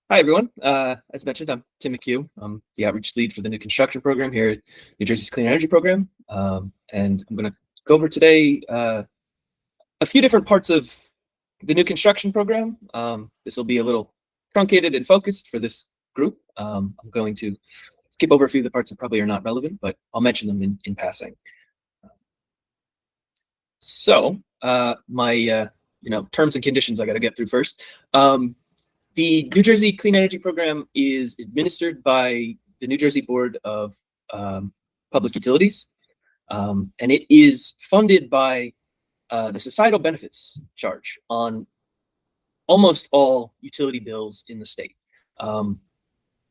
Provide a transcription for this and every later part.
Hi, everyone. As mentioned, I'm Tim McHugh. I'm the outreach lead for the new construction program here at New Jersey's Clean Energy Program. And I'm going to go over today a few different parts of the new construction program. This will be a little truncated and focused for this group. I'm going to skip over a few of the parts that probably are not relevant, but I'll mention them in passing. So my terms and conditions I got to get through first. The New Jersey Clean Energy Program is administered by the New Jersey Board of Public Utilities, and it is funded by the societal benefits charge on almost all utility bills in the state.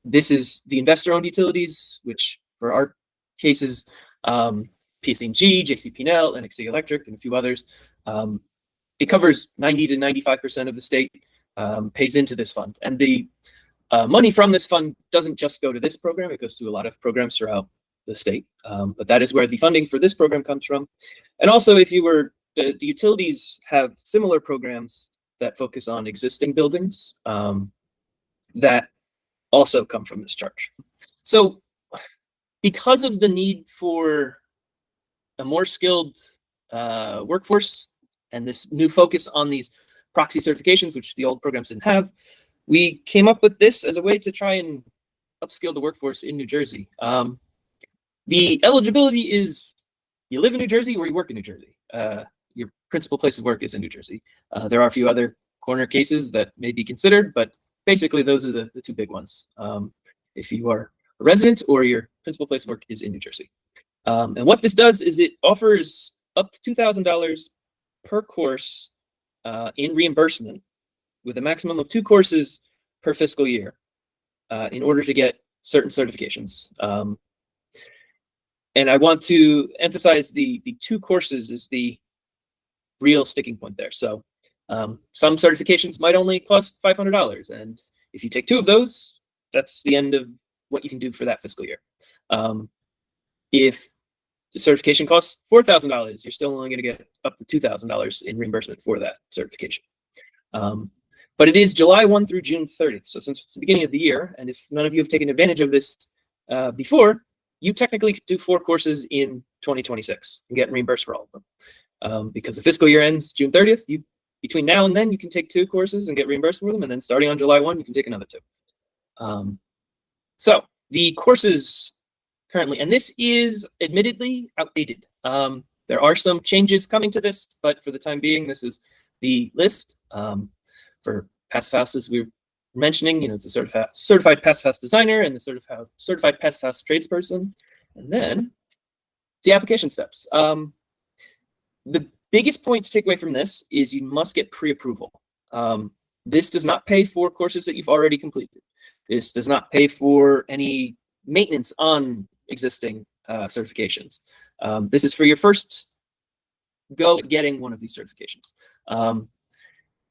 This is the investor-owned utilities, which for our cases, PSE&G, JCP&L, NJCEP Electric, and a few others. It covers 90 to 95% of the state. Pays into this fund, and the money from this fund doesn't just go to this program. It goes to a lot of programs throughout the state, but that is where the funding for this program comes from. And also, if you were the utilities have similar programs that focus on existing buildings that also come from this charge. So because of the need for a more skilled workforce and this new focus on these proxy certifications, which the old programs didn't have, we came up with this as a way to try and upskill the workforce in New Jersey. The eligibility is you live in New Jersey or you work in New Jersey. Your principal place of work is in New Jersey. There are a few other corner cases that may be considered, but basically those are the two big ones. If you are a resident or your principal place of work is in New Jersey. And what this does is it offers up to $2,000 per course in reimbursement with a maximum of 2 courses per fiscal year in order to get certain certifications. And I want to emphasize the 2 courses is the real sticking point there. So some certifications might only cost $500. And if you take 2 of those, that's the end of what you can do for that fiscal year. If the certification costs $4,000, you're still only going to get up to $2,000 in reimbursement for that certification. But it is July 1 through June 30th. So since it's the beginning of the year, and if none of you have taken advantage of this before, you technically could do 4 courses in 2026 and get reimbursed for all of them. Because the fiscal year ends June 30th, between now and then, you can take 2 courses and get reimbursed for them. And then starting on July 1, you can take another 2. So the courses currently, and this is admittedly outdated. There are some changes coming to this, but for the time being, this is the list. For Passive House, as we were mentioning, it's a certified Passive House designer and the certified Passive House tradesperson. And then the application steps. The biggest point to take away from this is you must get pre-approval. This does not pay for courses that you've already completed. This does not pay for any maintenance on existing certifications. This is for your first go at getting one of these certifications.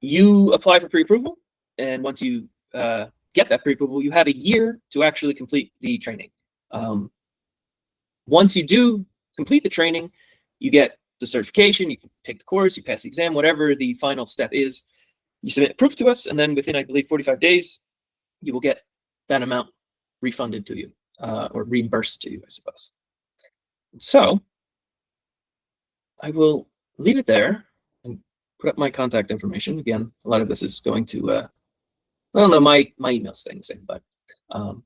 You apply for pre-approval, and once you get that pre-approval, you have a year to actually complete the training. Once you do complete the training, you get the certification, you can take the course, you pass the exam, whatever the final step is. You submit proof to us, and then within, I believe, 45 days, you will get that amount refunded to you, or reimbursed to you, I suppose. So I will leave it there and put up my contact information. Again, a lot of this is going to, my email's staying the same, but, and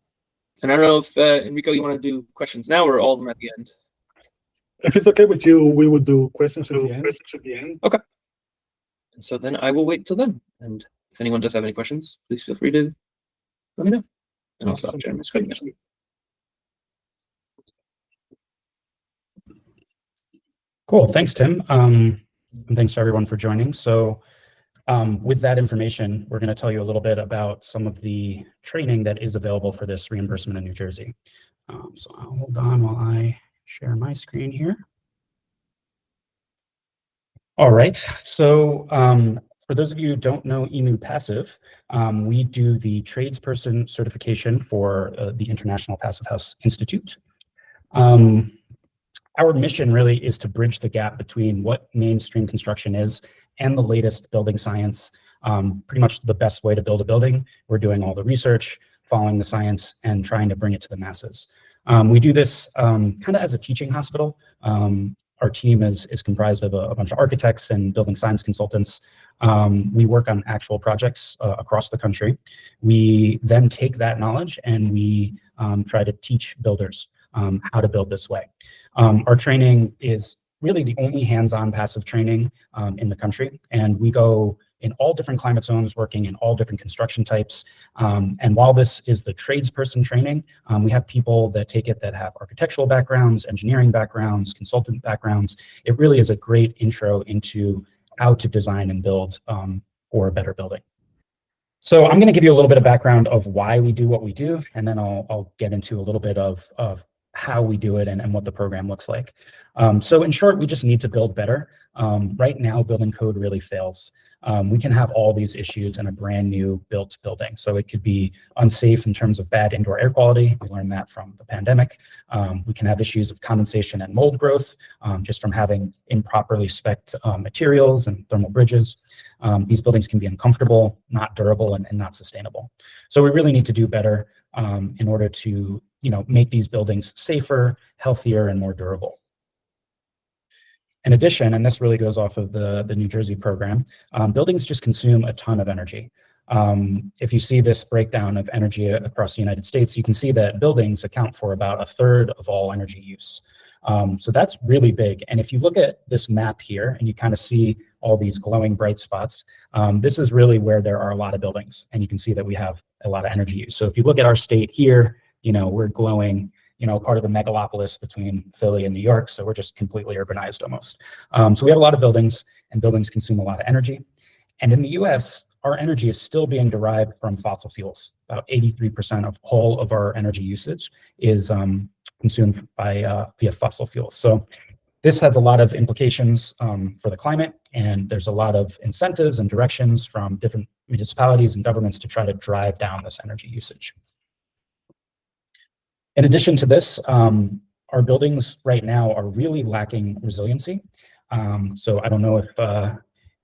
I don't know if, Enrico, you want to do questions now or all of them at the end? If it's okay with you, we would do questions at the end. Okay. And so then I will wait till then. And if anyone does have any questions, please feel free to let me know. And I'll stop sharing my screen. Cool. Thanks, Tim. And thanks to everyone for joining. So with that information, we're going to tell you a little bit about some of the training that is available for this reimbursement in New Jersey. So I'll hold on while I share my screen here. All right. So for those of you who don't know Emu Passive, we do the tradesperson certification for the International Passive House Institute. Our mission really is to bridge the gap between what mainstream construction is and the latest building science pretty much the best way to build a building. We're doing all the research, following the science, and trying to bring it to the masses. We do this kind of as a teaching hospital. Our team is comprised of a bunch of architects and building science consultants. We work on actual projects across the country. We then take that knowledge and we try to teach builders how to build this way. Our training is really the only hands-on passive training in the country, and we go in all different climate zones, working in all different construction types. And while this is the tradesperson training, we have people that take it that have architectural backgrounds, engineering backgrounds, consultant backgrounds. It really is a great intro into how to design and build for a better building. So I'm going to give you a little bit of background of why we do what we do, and then I'll get into a little bit of how we do it and what the program looks like. So in short, we just need to build better. Right now, building code really fails. We can have all these issues in a brand new built building. So it could be unsafe in terms of bad indoor air quality. We learned that from the pandemic. We can have issues of condensation and mold growth just from having improperly spec'd materials and thermal bridges. These buildings can be uncomfortable, not durable, and not sustainable. So we really need to do better in order to make these buildings safer, healthier, and more durable. In addition, and this really goes off of the New Jersey program, buildings just consume a ton of energy. If you see this breakdown of energy across the United States, you can see that buildings account for about 1/3 of all energy use. So that's really big. And if you look at this map here and you kind of see all these glowing bright spots, this is really where there are a lot of buildings. And you can see that we have a lot of energy use. So if you look at our state here, we're glowing, part of the megalopolis between Philly and New York. So we're just completely urbanized almost. So we have a lot of buildings, and buildings consume a lot of energy. And in the US, our energy is still being derived from fossil fuels. About 83% of all of our energy usage is consumed via fossil fuels. So this has a lot of implications for the climate, and there's a lot of incentives and directions from different municipalities and governments to try to drive down this energy usage. In addition to this, our buildings right now are really lacking resiliency. So I don't know if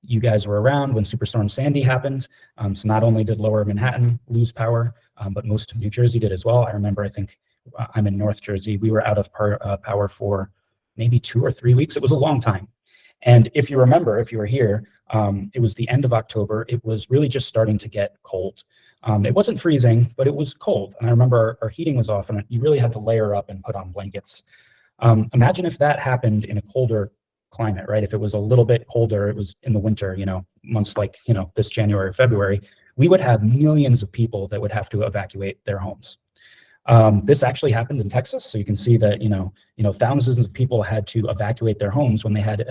you guys were around when Superstorm Sandy happened. So not only did Lower Manhattan lose power, but most of New Jersey did as well. I remember, I think I'm in North Jersey. We were out of power for maybe 2 or 3 weeks. It was a long time. And if you remember, if you were here, it was the end of October. It was really just starting to get cold. It wasn't freezing, but it was cold. And I remember our heating was off and you really had to layer up and put on blankets. Imagine if that happened in a colder climate, right? If it was a little bit colder, it was in the winter, months like, this January or February, we would have millions of people that would have to evacuate their homes. This actually happened in Texas. So you can see that, thousands of people had to evacuate their homes when they had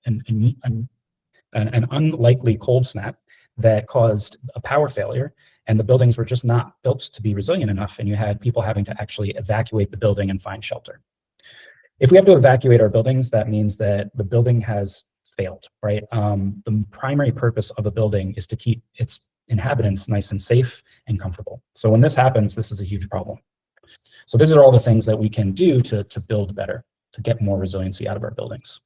an unlikely cold snap that caused a power failure, and the buildings were just not built to be resilient enough, and you had people having to actually evacuate the building and find shelter. If we have to evacuate our buildings, that means that the building has failed, right? The primary purpose of a building is to keep its inhabitants nice and safe and comfortable. So when this happens, this is a huge problem. So these are all the things that we can do to build better, to get more resiliency out of our buildings.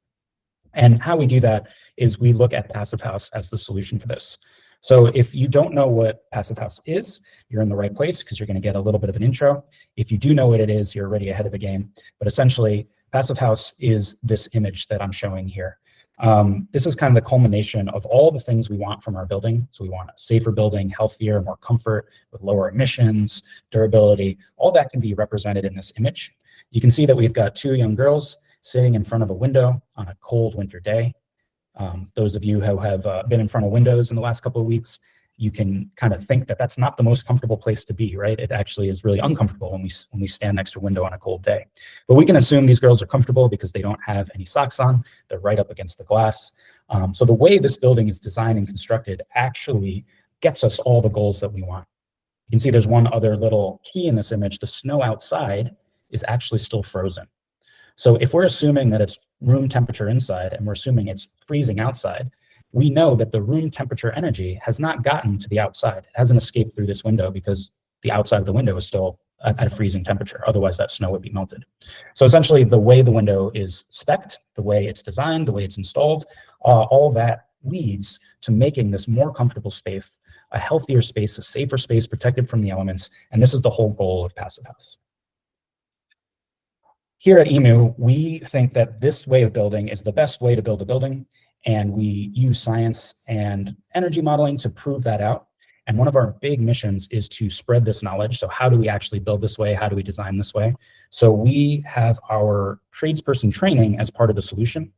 And how we do that is we look at Passive House as the solution for this. So if you don't know what Passive House is, you're in the right place because you're going to get a little bit of an intro. If you do know what it is, you're already ahead of the game. But essentially, Passive House is this image that I'm showing here. This is kind of the culmination of all the things we want from our building. So we want a safer building, healthier, more comfort, with lower emissions, durability. All that can be represented in this image. You can see that we've got 2 young girls sitting in front of a window on a cold winter day. Those of you who have been in front of windows in the last couple of weeks, you can kind of think that that's not the most comfortable place to be, right? It actually is really uncomfortable when we stand next to a window on a cold day. But we can assume these girls are comfortable because they don't have any socks on. They're right up against the glass. So the way this building is designed and constructed actually gets us all the goals that we want. You can see there's one other little key in this image. The snow outside is actually still frozen. So if we're assuming that it's room temperature inside and we're assuming it's freezing outside, we know that the room temperature energy has not gotten to the outside. It hasn't escaped through this window because the outside of the window is still at a freezing temperature. Otherwise, that snow would be melted. So essentially, the way the window is spec'd, the way it's designed, the way it's installed, all that leads to making this more comfortable space, a healthier space, a safer space protected from the elements. And this is the whole goal of Passive House. Here at Emu, we think that this way of building is the best way to build a building, and we use science and energy modeling to prove that out. And one of our big missions is to spread this knowledge. So how do we actually build this way? How do we design this way? So we have our tradesperson training as part of the solution.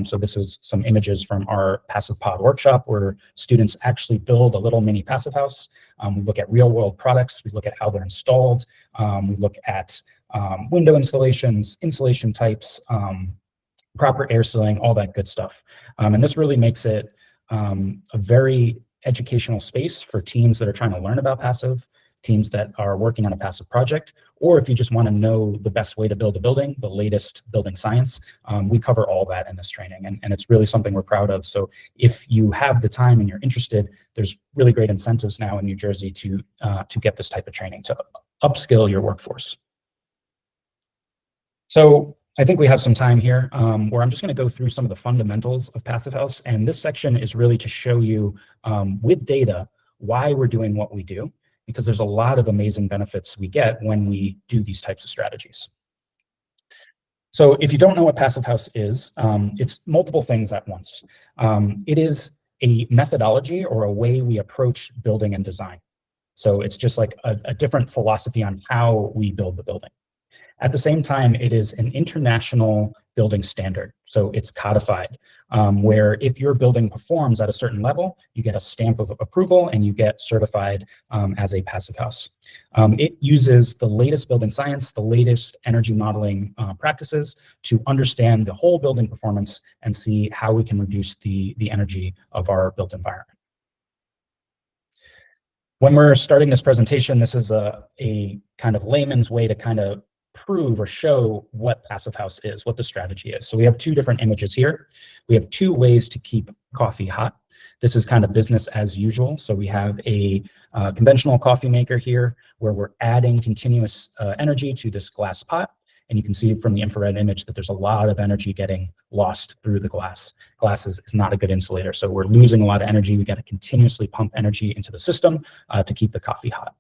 So this is some images from our Passive Pod workshop where students actually build a little mini Passive House. We look at real world products. We look at how they're installed. We look at window installations, insulation types, proper air sealing, all that good stuff. And this really makes it a very educational space for teams that are trying to learn about passive, teams that are working on a passive project, or if you just want to know the best way to build a building, the latest building science. We cover all that in this training, and it's really something we're proud of. So if you have the time and you're interested, there's really great incentives now in New Jersey to get this type of training, to upskill your workforce. So I think we have some time here where I'm just going to go through some of the fundamentals of Passive House. And this section is really to show you with data why we're doing what we do, because there's a lot of amazing benefits we get when we do these types of strategies. So if you don't know what Passive House is, it's multiple things at once. It is a methodology or a way we approach building and design. So it's just like a different philosophy on how we build the building. At the same time, it is an international building standard. So it's codified, where if your building performs at a certain level, you get a stamp of approval and you get certified as a Passive House. It uses the latest building science, the latest energy modeling practices to understand the whole building performance and see how we can reduce the energy of our built environment. When we're starting this presentation, this is a kind of layman's way to kind of prove or show what Passive House is, what the strategy is. So we have two different images here. We have two ways to keep coffee hot. This is kind of business as usual. So we have a conventional coffee maker here where we're adding continuous energy to this glass pot. And you can see from the infrared image that there's a lot of energy getting lost through the glass. Glass is not a good insulator. So we're losing a lot of energy. We got to continuously pump energy into the system to keep the coffee hot.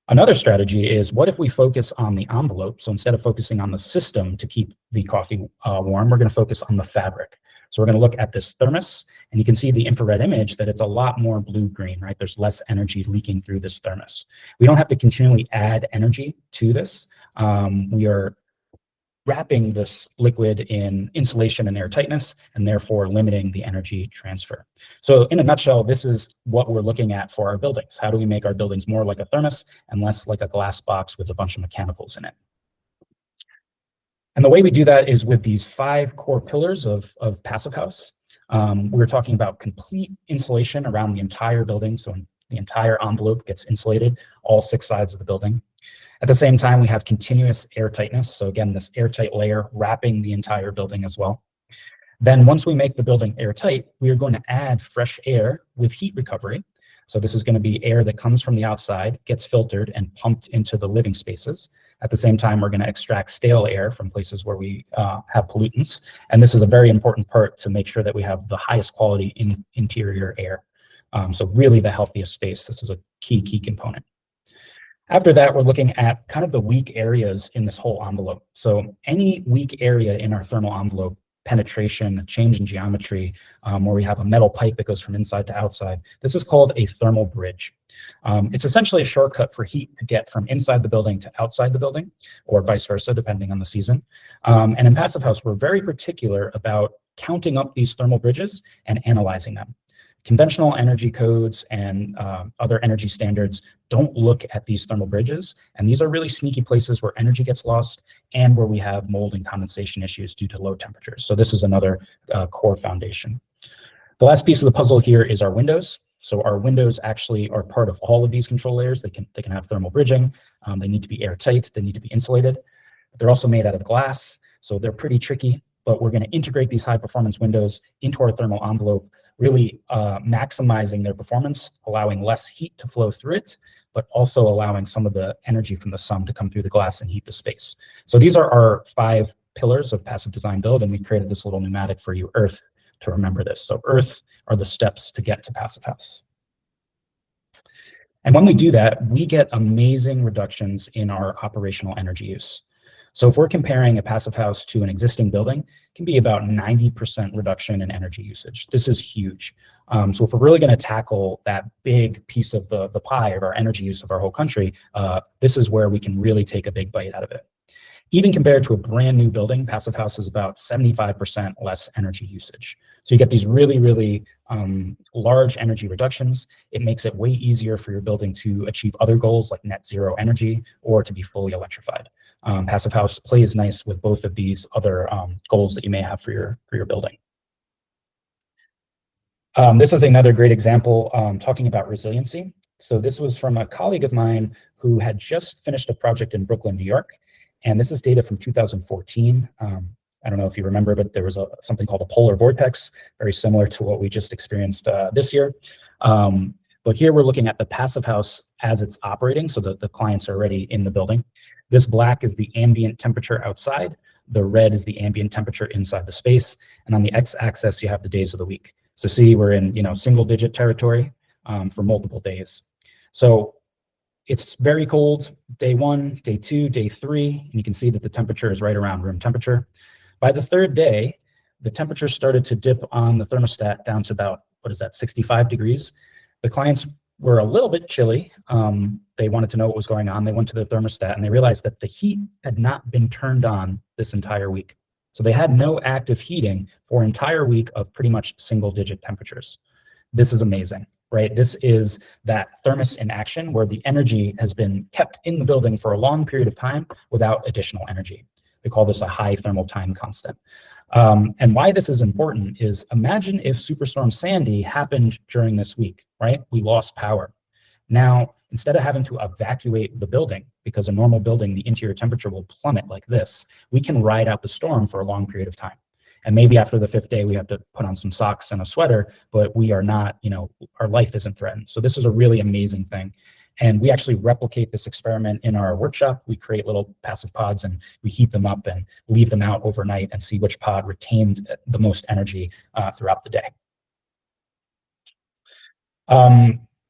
Another strategy is, what if we focus on the envelope? So instead of focusing on the system to keep the coffee warm, we're going to focus on the fabric. So we're going to look at this thermos, and you can see the infrared image that it's a lot more blue-green, right? There's less energy leaking through this thermos. We don't have to continually add energy to this. We are wrapping this liquid in insulation and airtightness, and therefore limiting the energy transfer. So in a nutshell, this is what we're looking at for our buildings. How do we make our buildings more like a thermos and less like a glass box with a bunch of mechanicals in it? And the way we do that is with these 5 core pillars of Passive House. We're talking about complete insulation around the entire building. So the entire envelope gets insulated, all 6 sides of the building. At the same time, we have continuous airtightness. So again, this airtight layer wrapping the entire building as well. Then once we make the building airtight, we are going to add fresh air with heat recovery. So this is going to be air that comes from the outside, gets filtered and pumped into the living spaces. At the same time, we're going to extract stale air from places where we have pollutants. And this is a very important part to make sure that we have the highest quality interior air. So really the healthiest space. This is a key component. After that, we're looking at kind of the weak areas in this whole envelope. So any weak area in our thermal envelope, penetration, change in geometry, where we have a metal pipe that goes from inside to outside, this is called a thermal bridge. It's essentially a shortcut for heat to get from inside the building to outside the building, or vice versa, depending on the season. And in Passive House, we're very particular about counting up these thermal bridges and analyzing them. Conventional energy codes and other energy standards don't look at these thermal bridges, and these are really sneaky places where energy gets lost and where we have mold and condensation issues due to low temperatures. So this is another core foundation. The last piece of the puzzle here is our windows. So our windows actually are part of all of these control layers. They can have thermal bridging. They need to be airtight. They need to be insulated. They're also made out of glass, so they're pretty tricky, but we're going to integrate these high performance windows into our thermal envelope, really maximizing their performance, allowing less heat to flow through it, but also allowing some of the energy from the sun to come through the glass and heat the space. So these are our 5 pillars of passive design build, and we created this little pneumatic for you, Earth, to remember this. So Earth are the steps to get to Passive House. And when we do that, we get amazing reductions in our operational energy use. So if we're comparing a Passive House to an existing building, it can be about 90% reduction in energy usage. This is huge. So if we're really going to tackle that big piece of the pie of our energy use of our whole country, this is where we can really take a big bite out of it. Even compared to a brand new building, Passive House is about 75% less energy usage. So you get these really, really large energy reductions. It makes it way easier for your building to achieve other goals like net zero energy or to be fully electrified. Passive House plays nice with both of these other goals that you may have for your building. This is another great example talking about resiliency. So this was from a colleague of mine who had just finished a project in Brooklyn, New York. And this is data from 2014. I don't know if you remember, but there was something called a polar vortex, very similar to what we just experienced this year. But here we're looking at the Passive House as it's operating, so the clients are already in the building. This black is the ambient temperature outside. The red is the ambient temperature inside the space. And on the x-axis, you have the days of the week. So see, we're in single-digit territory for multiple days. So it's very cold, day 1, day 2, day 3, and you can see that the temperature is right around room temperature. By the 3rd day, the temperature started to dip on the thermostat down to about, 65 degrees. The clients were a little bit chilly. They wanted to know what was going on. They went to the thermostat and they realized that the heat had not been turned on this entire week. So they had no active heating for an entire week of pretty much single-digit temperatures. This is amazing. Right? This is that thermos in action where the energy has been kept in the building for a long period of time without additional energy. We call this a high thermal time constant. And why this is important is imagine if Superstorm Sandy happened during this week, right? We lost power. Now, instead of having to evacuate the building, because a normal building, the interior temperature will plummet like this, we can ride out the storm for a long period of time. And maybe after the 5th day, we have to put on some socks and a sweater, but we are not, our life isn't threatened. So this is a really amazing thing. And we actually replicate this experiment in our workshop. We create little passive pods and we heat them up and leave them out overnight and see which pod retains the most energy throughout the day.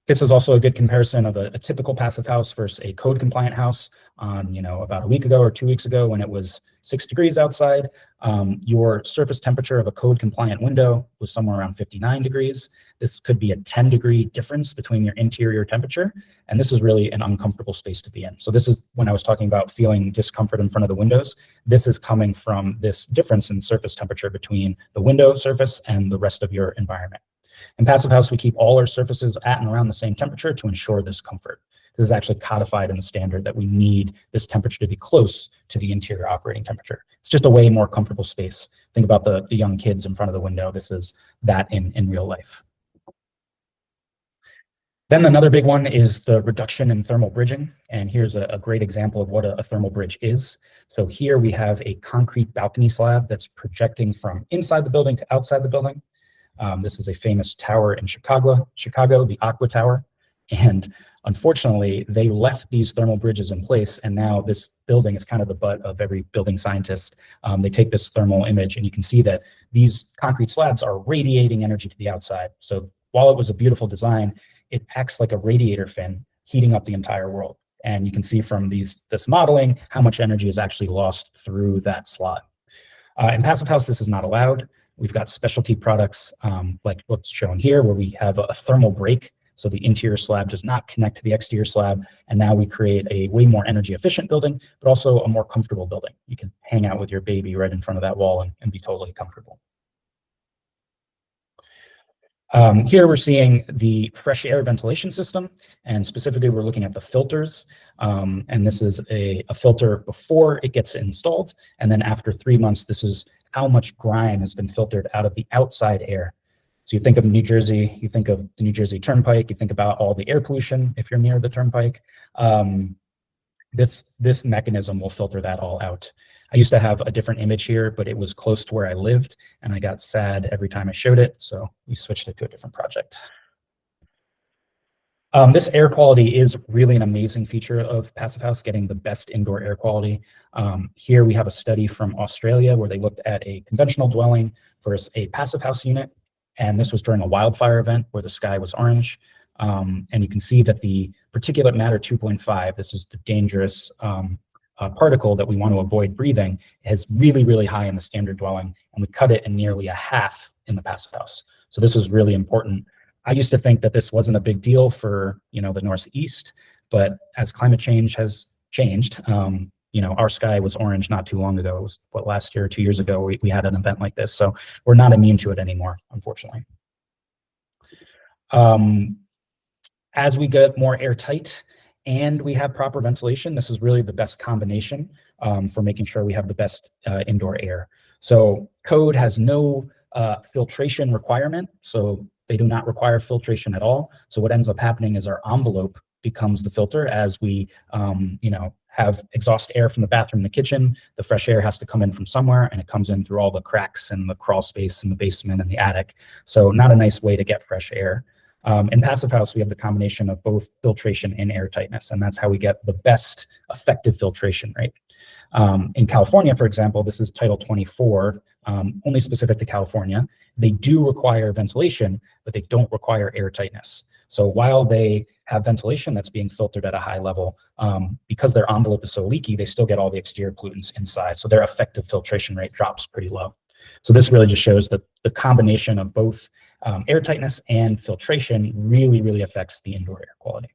This is also a good comparison of a typical Passive House versus a code compliant house on, about a week ago or 2 weeks ago when it was 6 degrees outside. Your surface temperature of a code compliant window was somewhere around 59 degrees. This could be a 10-degree difference between your interior temperature. And this is really an uncomfortable space to be in. So this is when I was talking about feeling discomfort in front of the windows. This is coming from this difference in surface temperature between the window surface and the rest of your environment. In Passive House, we keep all our surfaces at and around the same temperature to ensure this comfort. This is actually codified in the standard that we need this temperature to be close to the interior operating temperature. It's just a way more comfortable space. Think about the young kids in front of the window. This is that in real life. Then another big one is the reduction in thermal bridging. And here's a great example of what a thermal bridge is. So here we have a concrete balcony slab that's projecting from inside the building to outside the building. This is a famous tower in Chicago, the Aqua Tower. And unfortunately, they left these thermal bridges in place. And now this building is kind of the butt of every building scientist. They take this thermal image and you can see that these concrete slabs are radiating energy to the outside. So while it was a beautiful design, it acts like a radiator fin, heating up the entire world. And you can see from this modeling how much energy is actually lost through that slot. In Passive House, this is not allowed. We've got specialty products like what's shown here, where we have a thermal break. So the interior slab does not connect to the exterior slab. And now we create a way more energy efficient building, but also a more comfortable building. You can hang out with your baby right in front of that wall and be totally comfortable. Here we're seeing the fresh air ventilation system, and specifically we're looking at the filters. And this is a filter before it gets installed. And then after 3 months, this is how much grime has been filtered out of the outside air. So you think of New Jersey, you think of the New Jersey Turnpike, you think about all the air pollution if you're near the Turnpike. This mechanism will filter that all out. I used to have a different image here, but it was close to where I lived, and I got sad every time I showed it, so we switched it to a different project. This air quality is really an amazing feature of Passive House, getting the best indoor air quality. Here we have a study from Australia where they looked at a conventional dwelling versus a Passive House unit. And this was during a wildfire event where the sky was orange. And you can see that the particulate matter 2.5, this is the dangerous particle that we want to avoid breathing, is really, really high in the standard dwelling. And we cut it in nearly a half in the Passive House. So this is really important. I used to think that this wasn't a big deal for, the Northeast, but as climate change has changed, our sky was orange not too long ago. It was last year or 2 years ago, we had an event like this. So we're not immune to it anymore, unfortunately. As we get more airtight and we have proper ventilation, this is really the best combination for making sure we have the best indoor air. So code has no filtration requirement. So they do not require filtration at all. So what ends up happening is our envelope becomes the filter as we, have exhaust air from the bathroom and the kitchen. The fresh air has to come in from somewhere, and it comes in through all the cracks and the crawl space in the basement and the attic. So not a nice way to get fresh air. In Passive House, we have the combination of both filtration and air tightness, and that's how we get the best effective filtration rate. In California, for example, this is Title 24, only specific to California. They do require ventilation, but they don't require air tightness. So while they have ventilation that's being filtered at a high level, because their envelope is so leaky, they still get all the exterior pollutants inside. So their effective filtration rate drops pretty low. So this really just shows that the combination of both air tightness and filtration really, really affects the indoor air quality.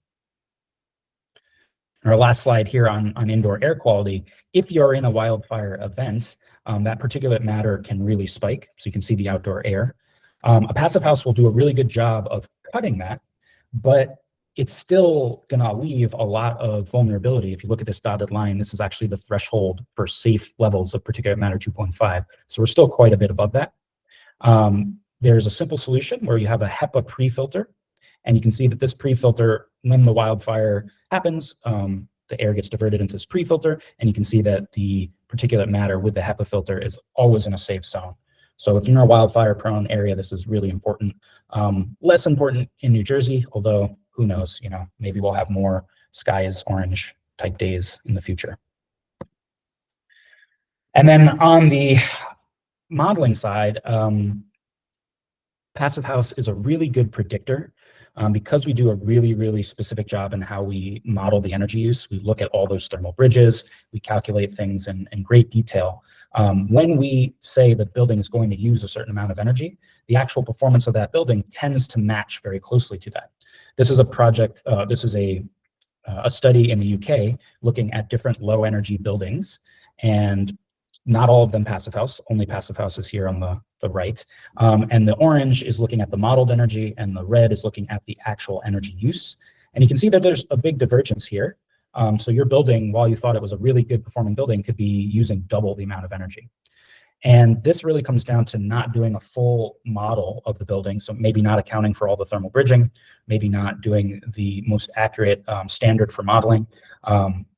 Our last slide here on indoor air quality, if you're in a wildfire event, that particulate matter can really spike. So you can see the outdoor air. A Passive House will do a really good job of cutting that, but it's still gonna leave a lot of vulnerability. If you look at this dotted line, this is actually the threshold for safe levels of particulate matter 2.5. So we're still quite a bit above that. There's a simple solution where you have a HEPA pre-filter, and you can see that this pre-filter, when the wildfire happens, the air gets diverted into this pre-filter, and you can see that the particulate matter with the HEPA filter is always in a safe zone. So if you're in a wildfire-prone area, this is really important. Less important in New Jersey, although who knows, maybe we'll have more sky is orange type days in the future. And then on the modeling side, Passive House is a really good predictor. Because we do a really, really specific job in how we model the energy use. We look at all those thermal bridges, we calculate things in great detail. When we say the building is going to use a certain amount of energy, the actual performance of that building tends to match very closely to that. This is a project, this is a study in the UK looking at different low energy buildings, and not all of them Passive House, only Passive House is here on the right. And the orange is looking at the modeled energy, and the red is looking at the actual energy use. And you can see that there's a big divergence here. So your building, while you thought it was a really good performing building, could be using double the amount of energy. And this really comes down to not doing a full model of the building. So maybe not accounting for all the thermal bridging, maybe not doing the most accurate standard for modeling.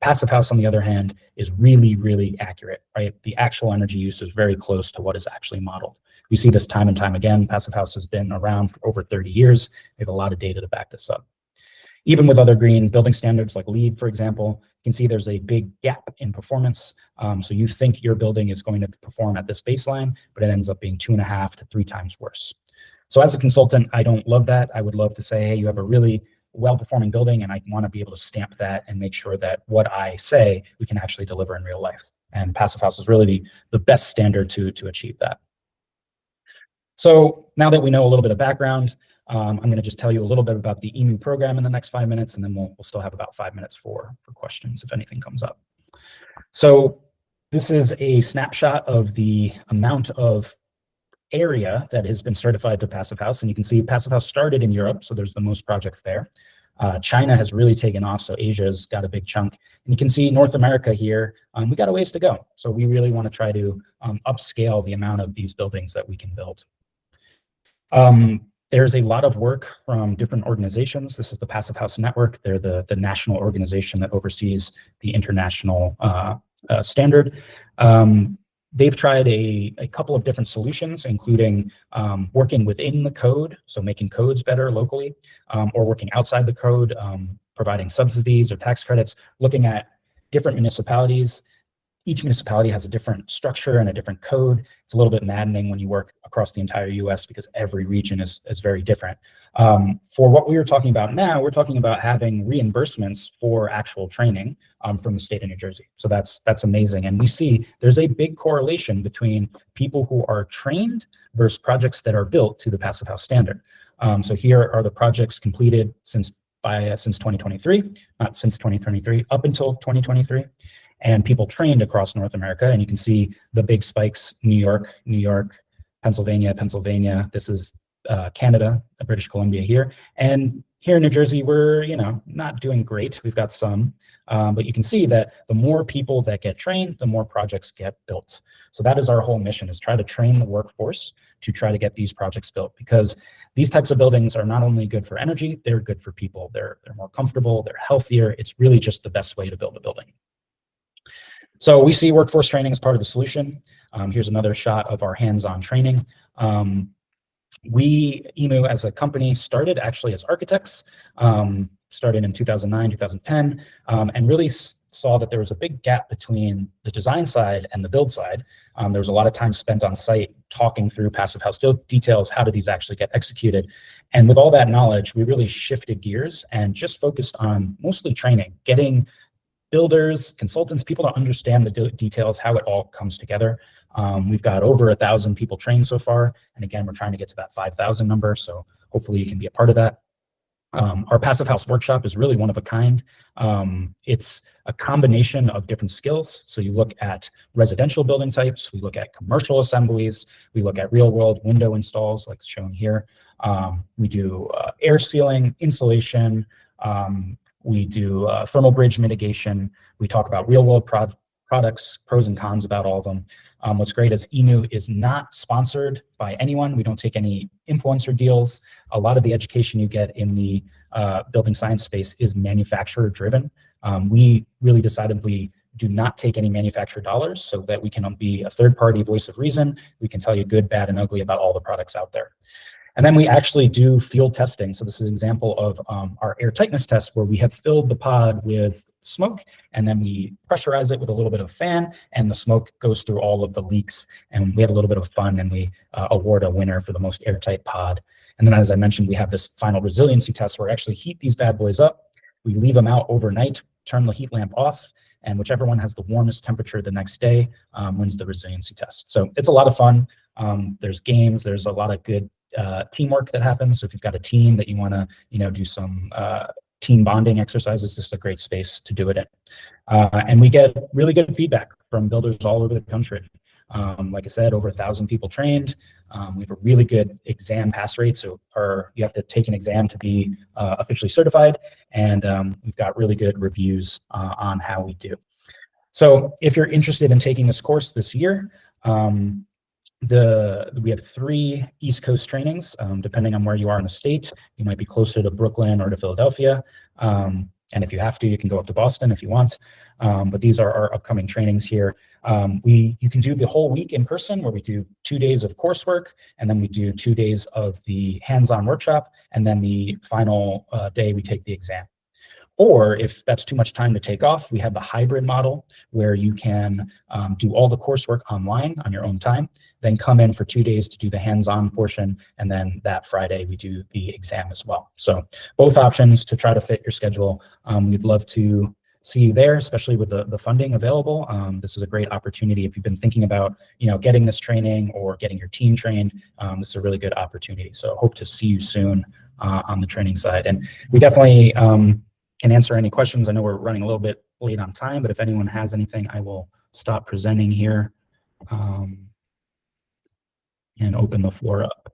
Passive House, on the other hand, is really, really accurate, right? The actual energy use is very close to what is actually modeled. We see this time and time again. Passive House has been around for over 30 years. We have a lot of data to back this up. Even with other green building standards like LEED, for example, you can see there's a big gap in performance. So you think your building is going to perform at this baseline, but it ends up being 2.5 to 3 times worse. So as a consultant, I don't love that. I would love to say, hey, you have a really well-performing building, and I want to be able to stamp that and make sure that what I say we can actually deliver in real life. And Passive House is really the best standard to achieve that. So now that we know a little bit of background, I'm going to just tell you a little bit about the Emu program in the next 5 minutes, and then we'll still have about 5 minutes for questions if anything comes up. So this is a snapshot of the amount of area that has been certified to Passive House, and you can see Passive House started in Europe, so there's the most projects there. China has really taken off, so Asia's got a big chunk. And you can see North America here, we got a ways to go. So we really want to try to upscale the amount of these buildings that we can build. There's a lot of work from different organizations. This is the Passive House Network. They're the national organization that oversees the international standard. they've tried a couple of different solutions, including working within the code, so making codes better locally, or working outside the code, providing subsidies or tax credits, looking at different municipalities. Each municipality has a different structure and a different code. It's a little bit maddening when you work across the entire US because every region is very different. For what we were talking about now, we're talking about having reimbursements for actual training from the state of New Jersey. So that's amazing. And we see there's a big correlation between people who are trained versus projects that are built to the Passive House standard. So here are the projects completed since 2023, not since 2023, up until 2023. And people trained across North America. And you can see the big spikes: New York, Pennsylvania. This is Canada, British Columbia here. And here in New Jersey, we're, not doing great. We've got some, but you can see that the more people that get trained, the more projects get built. So that is our whole mission, is try to train the workforce to try to get these projects built, because these types of buildings are not only good for energy, they're good for people. They're more comfortable, they're healthier. It's really just the best way to build a building. So we see workforce training as part of the solution. Here's another shot of our hands-on training. Emu as a company started actually as architects, started in 2009, 2010, and really saw that there was a big gap between the design side and the build side. There was a lot of time spent on site talking through Passive House details. How do these actually get executed? And with all that knowledge, we really shifted gears and just focused on mostly training, getting builders, consultants, people to understand the details, how it all comes together. We've got over 1,000 people trained so far. And again, we're trying to get to that 5,000 number. So hopefully you can be a part of that. Our Passive House workshop is really one of a kind. It's a combination of different skills. So you look at residential building types, we look at commercial assemblies, we look at real world window installs like shown here. We do air sealing, insulation, we do thermal bridge mitigation. We talk about real world products, pros and cons about all of them. What's great is Emu is not sponsored by anyone. We don't take any influencer deals. A lot of the education you get in the building science space is manufacturer driven. We really decidedly do not take any manufacturer dollars, so that we can be a third party voice of reason. We can tell you good, bad, and ugly about all the products out there. And then we actually do field testing. So this is an example of our air tightness test, where we have filled the pod with smoke, and then we pressurize it with a little bit of fan, and the smoke goes through all of the leaks, and we have a little bit of fun, and we award a winner for the most airtight pod. And then, as I mentioned, we have this final resiliency test where we actually heat these bad boys up. We leave them out overnight, turn the heat lamp off, and whichever one has the warmest temperature the next day wins the resiliency test. So it's a lot of fun. There's games, there's a lot of good teamwork that happens. So if you've got a team that you want to, do some team bonding exercises, this is a great space to do it in. And we get really good feedback from builders all over the country. Like I said, over 1,000 people trained. We have a really good exam pass rate. So you have to take an exam to be officially certified. And we've got really good reviews on how we do. So if you're interested in taking this course this year, we have 3 East Coast trainings, depending on where you are in the state. You might be closer to Brooklyn or to Philadelphia. And if you have to, you can go up to Boston if you want. But these are our upcoming trainings here. You can do the whole week in person, where we do 2 days of coursework, and then we do 2 days of the hands-on workshop, and then the final day we take the exam. Or if that's too much time to take off, we have the hybrid model, where you can do all the coursework online on your own time, then come in for 2 days to do the hands-on portion, and then that Friday we do the exam as well. So both options to try to fit your schedule. We'd love to see you there, especially with the funding available. This is a great opportunity if you've been thinking about getting this training or getting your team trained. This is a really good opportunity. So hope to see you soon on the training side. And we definitely can answer any questions. I know we're running a little bit late on time, but if anyone has anything, I will stop presenting here and open the floor up.